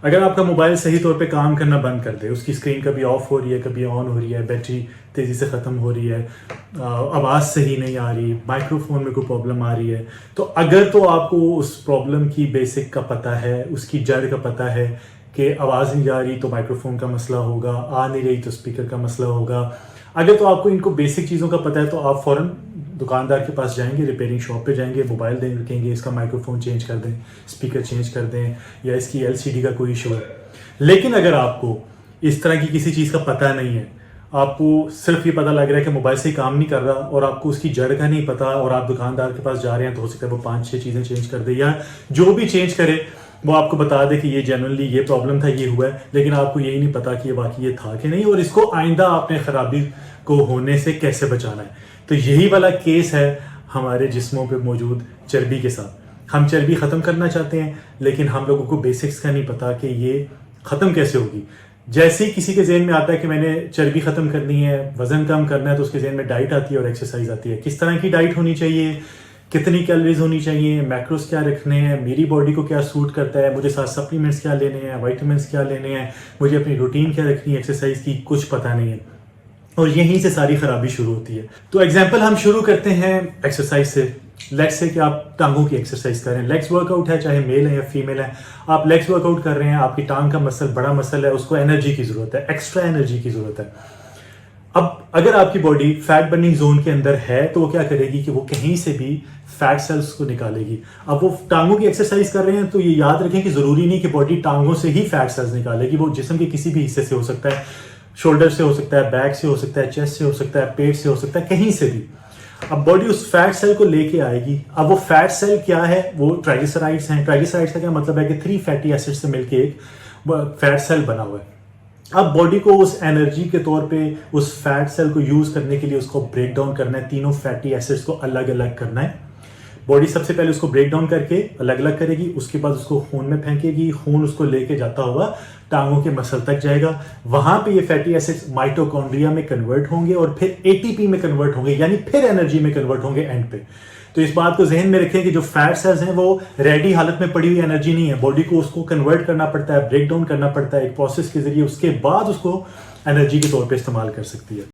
अगर आपका मोबाइल सही तौर पे काम करना बंद कर दे, उसकी स्क्रीन कभी ऑफ हो रही है, कभी ऑन हो रही है, बैटरी तेज़ी से ख़त्म हो रही है, आवाज़ सही नहीं आ रही, माइक्रोफोन में कोई प्रॉब्लम आ रही है, तो अगर तो आपको उस प्रॉब्लम की बेसिक का पता है, उसकी जड़ का पता है कि आवाज़ नहीं जा रही तो माइक्रोफोन का मसला होगा, आ नहीं रही तो स्पीकर का मसला होगा। अगर तो आपको इनको बेसिक चीज़ों का पता है तो आप फ़ौरन दुकानदार के पास जाएंगे, रिपेयरिंग शॉप पे जाएंगे, मोबाइल देखेंगे, इसका माइक्रोफोन चेंज कर दें, स्पीकर चेंज कर दें, या इसकी एलसीडी का कोई इशू है। लेकिन अगर आपको इस तरह की किसी चीज़ का पता नहीं है, आपको सिर्फ ये पता लग रहा है कि मोबाइल से काम नहीं कर रहा और आपको उसकी जड़ का नहीं पता और आप दुकानदार के पास जा रहे हैं, तो हो सकता है वो 5-6 चीज़ें चेंज कर दे, या जो भी चेंज करे वो आपको बता दे कि ये जनरली ये प्रॉब्लम था, ये हुआ है, लेकिन आपको यही नहीं पता कि ये वाकई ये था कि नहीं और इसको आइंदा आपने खराबी को होने से कैसे बचाना है। तो यही वाला केस है हमारे जिस्मों पे मौजूद चर्बी के साथ। हम चर्बी ख़त्म करना चाहते हैं, लेकिन हम लोगों को बेसिक्स का नहीं पता कि ये ख़त्म कैसे होगी। जैसे ही किसी के जहन में आता है कि मैंने चर्बी ख़त्म करनी है, वज़न कम करना है, तो उसके जहन में डाइट आती है और एक्सरसाइज आती है। किस तरह की डाइट होनी चाहिए, कितनी कैलोरीज होनी चाहिए, मैक्रोस क्या रखने हैं, मेरी बॉडी को क्या सूट करता है, मुझे साथ सप्लीमेंट्स क्या लेने हैं, वाइटामिन्स क्या लेने हैं, मुझे अपनी रूटीन क्या रखनी है एक्सरसाइज की, कुछ पता नहीं है। और यहीं से सारी खराबी शुरू होती है। तो एग्जाम्पल हम शुरू करते हैं एक्सरसाइज से। लेग्स से कि आप टांगों की एक्सरसाइज कर रहे हैं, लेग्स वर्कआउट है, चाहे मेल है या फीमेल है, आप लेग्स वर्कआउट कर रहे हैं, आपकी टांग का मसल बड़ा मसल है, उसको एनर्जी की जरूरत है, एक्स्ट्रा एनर्जी की जरूरत है। अब अगर आपकी बॉडी फैट बर्निंग जोन के अंदर है तो वो क्या करेगी कि वो कहीं से भी फैट सेल्स को निकालेगी। अब वो टांगों की एक्सरसाइज कर रहे हैं तो ये याद रखें कि जरूरी नहीं कि बॉडी टांगों से ही फैट सेल्स निकालेगी, वो जिस्म के किसी भी हिस्से से हो सकता है, शोल्डर से हो सकता है, बैक से हो सकता है, चेस्ट से हो सकता है, पेट से हो सकता है, कहीं से भी। अब बॉडी उस फैट सेल को लेके आएगी। अब वो फैट सेल क्या है, वो ट्राइग्लिसराइड्स हैं। ट्राइग्लिसराइड्स का क्या मतलब है कि 3 फैटी एसिड से मिलकर एक फैट सेल बना हुआ है। अब बॉडी को उस एनर्जी के तौर पे उस फैट सेल को यूज करने के लिए उसको ब्रेक डाउन करना है, तीनों फैटी एसिड्स को अलग अलग करना है। बॉडी सबसे पहले उसको ब्रेक डाउन करके अलग अलग करेगी, उसके बाद उसको खून में फेंकेगी, खून उसको लेके जाता हुआ टांगों के मसल तक जाएगा। वहां पे ये फैटी एसिड्स माइटोकॉन्ड्रिया में कन्वर्ट होंगे और फिर एटीपी में कन्वर्ट होंगे, यानी फिर एनर्जी में कन्वर्ट होंगे एंड पे। तो इस बात को जहन में रखें कि जो फैट सेल्स हैं वो रेडी हालत में पड़ी हुई एनर्जी नहीं है, बॉडी को उसको कन्वर्ट करना पड़ता है, ब्रेक डाउन करना पड़ता है एक प्रोसेस के जरिए, उसके बाद उसको एनर्जी के तौर पे इस्तेमाल कर सकती है।